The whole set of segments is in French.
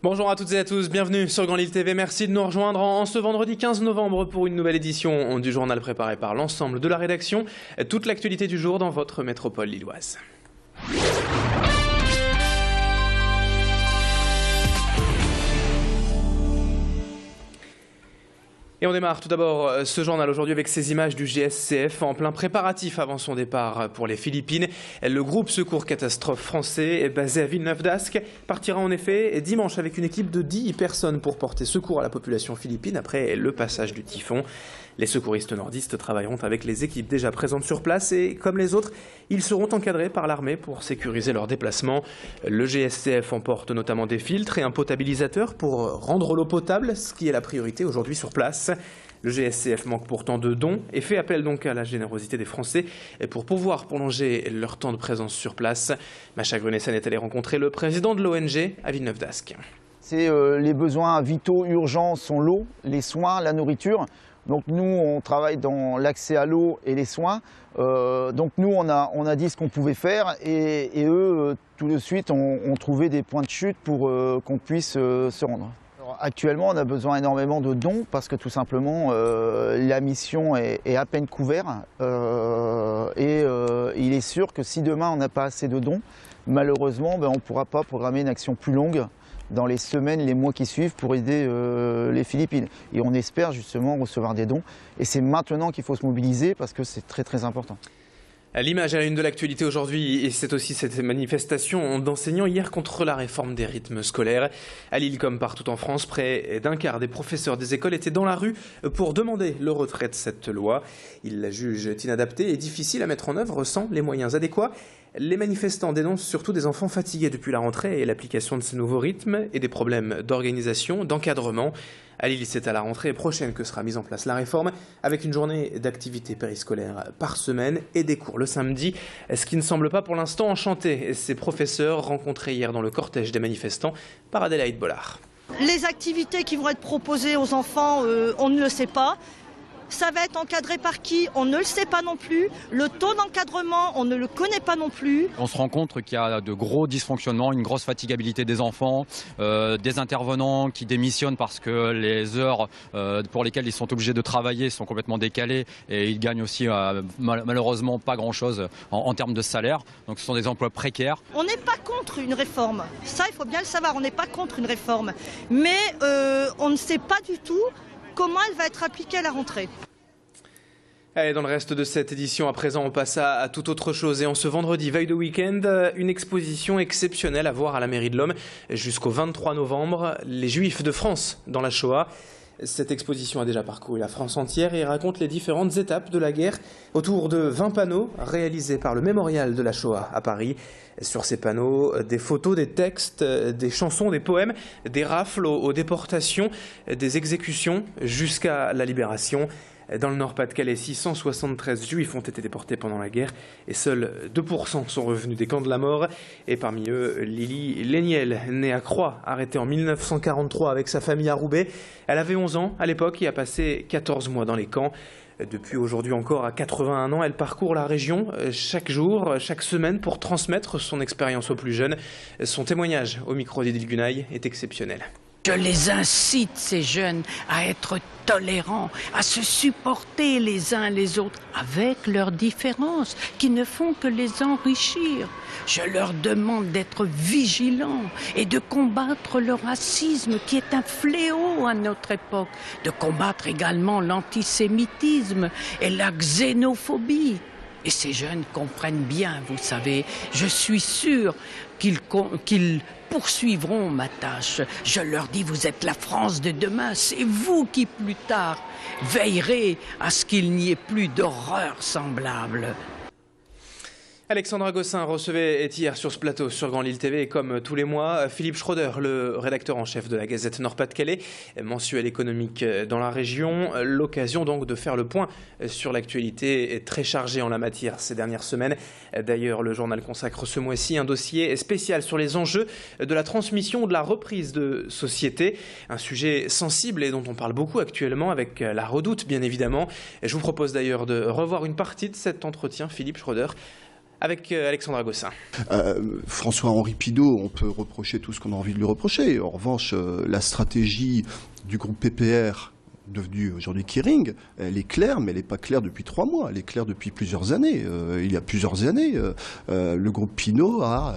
Bonjour à toutes et à tous, bienvenue sur Grand Lille TV, merci de nous rejoindre en ce vendredi 15 novembre pour une nouvelle édition du journal préparé par l'ensemble de la rédaction. Toute l'actualité du jour dans votre métropole lilloise. Et on démarre tout d'abord ce journal aujourd'hui avec ces images du GSCF en plein préparatif avant son départ pour les Philippines. Le groupe Secours Catastrophe français, basé à Villeneuve-d'Ascq, partira en effet dimanche avec une équipe de 10 personnes pour porter secours à la population philippine après le passage du typhon. Les secouristes nordistes travailleront avec les équipes déjà présentes sur place et, comme les autres, ils seront encadrés par l'armée pour sécuriser leurs déplacements. Le GSCF emporte notamment des filtres et un potabilisateur pour rendre l'eau potable, ce qui est la priorité aujourd'hui sur place. Le GSCF manque pourtant de dons et fait appel donc à la générosité des Français pour pouvoir prolonger leur temps de présence sur place. Macha Grunessen est allée rencontrer le président de l'ONG à Villeneuve-d'Ascq. Les besoins vitaux urgents sont l'eau, les soins, la nourriture. Donc nous, on travaille dans l'accès à l'eau et les soins. Donc nous, on a dit ce qu'on pouvait faire et eux, tout de suite, ont trouvé des points de chute pour qu'on puisse se rendre. Alors, actuellement, on a besoin énormément de dons parce que tout simplement, la mission est à peine couverte. Il est sûr que si demain, on n'a pas assez de dons, malheureusement, on ne pourra pas programmer une action plus longue dans les semaines, les mois qui suivent pour aider les Philippines. Et on espère justement recevoir des dons. Et c'est maintenant qu'il faut se mobiliser parce que c'est très très important. L'image à la une de l'actualité aujourd'hui, et c'est aussi cette manifestation d'enseignants hier contre la réforme des rythmes scolaires. À Lille comme partout en France, près d'un quart des professeurs des écoles étaient dans la rue pour demander le retrait de cette loi. Ils la jugent inadaptée et difficile à mettre en œuvre sans les moyens adéquats. Les manifestants dénoncent surtout des enfants fatigués depuis la rentrée et l'application de ces nouveaux rythmes et des problèmes d'organisation, d'encadrement. À Lille, c'est à la rentrée prochaine que sera mise en place la réforme, avec une journée d'activité périscolaire par semaine et des cours le samedi, ce qui ne semble pas pour l'instant enchanter ces professeurs rencontrés hier dans le cortège des manifestants par Adélaïde Bollard. Les activités qui vont être proposées aux enfants, on ne le sait pas. Ça va être encadré par qui? On ne le sait pas non plus. Le taux d'encadrement, on ne le connaît pas non plus. On se rend compte qu'il y a de gros dysfonctionnements, une grosse fatigabilité des enfants, des intervenants qui démissionnent parce que les heures pour lesquelles ils sont obligés de travailler sont complètement décalées et ils gagnent aussi malheureusement pas grand-chose en termes de salaire. Donc ce sont des emplois précaires. On n'est pas contre une réforme. Ça, il faut bien le savoir, on n'est pas contre une réforme. Mais on ne sait pas du tout comment elle va être appliquée à la rentrée. Allez, dans le reste de cette édition, à présent, on passe à toute autre chose. Et en ce vendredi, veille de week-end, une exposition exceptionnelle à voir à la Mairie de l'Homme jusqu'au 23 novembre. Les Juifs de France dans la Shoah. Cette exposition a déjà parcouru la France entière et raconte les différentes étapes de la guerre autour de 20 panneaux réalisés par le Mémorial de la Shoah à Paris. Sur ces panneaux, des photos, des textes, des chansons, des poèmes, des rafles aux déportations, des exécutions jusqu'à la libération. Dans le Nord-Pas-de-Calais, 673 juifs ont été déportés pendant la guerre et seuls 2% sont revenus des camps de la mort. Et parmi eux, Lily Léniel, née à Croix, arrêtée en 1943 avec sa famille à Roubaix. Elle avait 11 ans à l'époque et a passé 14 mois dans les camps. Depuis aujourd'hui encore, à 81 ans, elle parcourt la région chaque jour, chaque semaine pour transmettre son expérience aux plus jeunes. Son témoignage au micro d'Edil Gunaï est exceptionnel. Je les incite, ces jeunes, à être tolérants, à se supporter les uns les autres, avec leurs différences, qui ne font que les enrichir. Je leur demande d'être vigilants et de combattre le racisme, qui est un fléau à notre époque, de combattre également l'antisémitisme et la xénophobie. Et ces jeunes comprennent bien, vous savez, je suis sûre qu'ils poursuivront ma tâche. Je leur dis, vous êtes la France de demain, c'est vous qui plus tard veillerez à ce qu'il n'y ait plus d'horreur semblable. Alexandra Gossin recevait hier sur ce plateau sur Grand Lille TV, et comme tous les mois, Philippe Schroeder, le rédacteur en chef de la Gazette Nord-Pas-de-Calais, mensuel économique dans la région. L'occasion donc de faire le point sur l'actualité très chargée en la matière ces dernières semaines. D'ailleurs, le journal consacre ce mois-ci un dossier spécial sur les enjeux de la transmission ou de la reprise de société. Un sujet sensible et dont on parle beaucoup actuellement avec la Redoute, bien évidemment. Je vous propose d'ailleurs de revoir une partie de cet entretien, Philippe Schroeder, avec Alexandra Gossin. François-Henri Pinault, on peut reprocher tout ce qu'on a envie de lui reprocher. En revanche, la stratégie du groupe PPR, devenu aujourd'hui Kering, elle est claire, mais elle n'est pas claire depuis 3 mois, elle est claire depuis plusieurs années. Il y a plusieurs années, le groupe Pinault a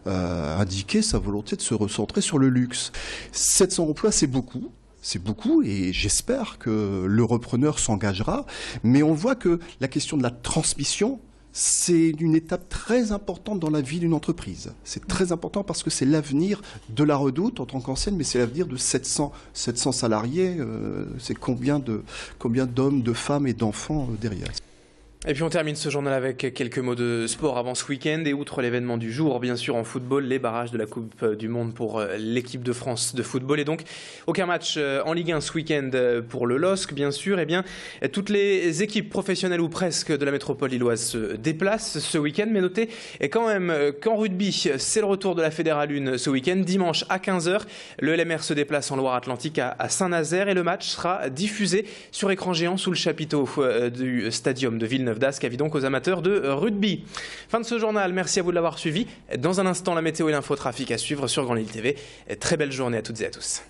indiqué sa volonté de se recentrer sur le luxe. 700 emplois, c'est beaucoup. C'est beaucoup et j'espère que le repreneur s'engagera. Mais on voit que la question de la transmission, c'est une étape très importante dans la vie d'une entreprise. C'est très important parce que c'est l'avenir de la Redoute en tant qu'enseigne, mais c'est l'avenir de 700 salariés. C'est combien d'hommes, de femmes et d'enfants derrière. Et puis on termine ce journal avec quelques mots de sport avant ce week-end. Et outre l'événement du jour, bien sûr en football, les barrages de la Coupe du Monde pour l'équipe de France de football. Et donc aucun match en Ligue 1 ce week-end pour le LOSC, bien sûr. Et bien toutes les équipes professionnelles ou presque de la métropole lilloise se déplacent ce week-end. Mais notez quand même qu'en rugby, c'est le retour de la Fédérale 1 ce week-end. Dimanche à 15h, le LMR se déplace en Loire-Atlantique à Saint-Nazaire. Et le match sera diffusé sur écran géant sous le chapiteau du stadium de Villeneuve d'Ascq, avis donc aux amateurs de rugby. Fin de ce journal, merci à vous de l'avoir suivi. Dans un instant, la météo et l'infotrafic à suivre sur Grand Lille TV. Très belle journée à toutes et à tous.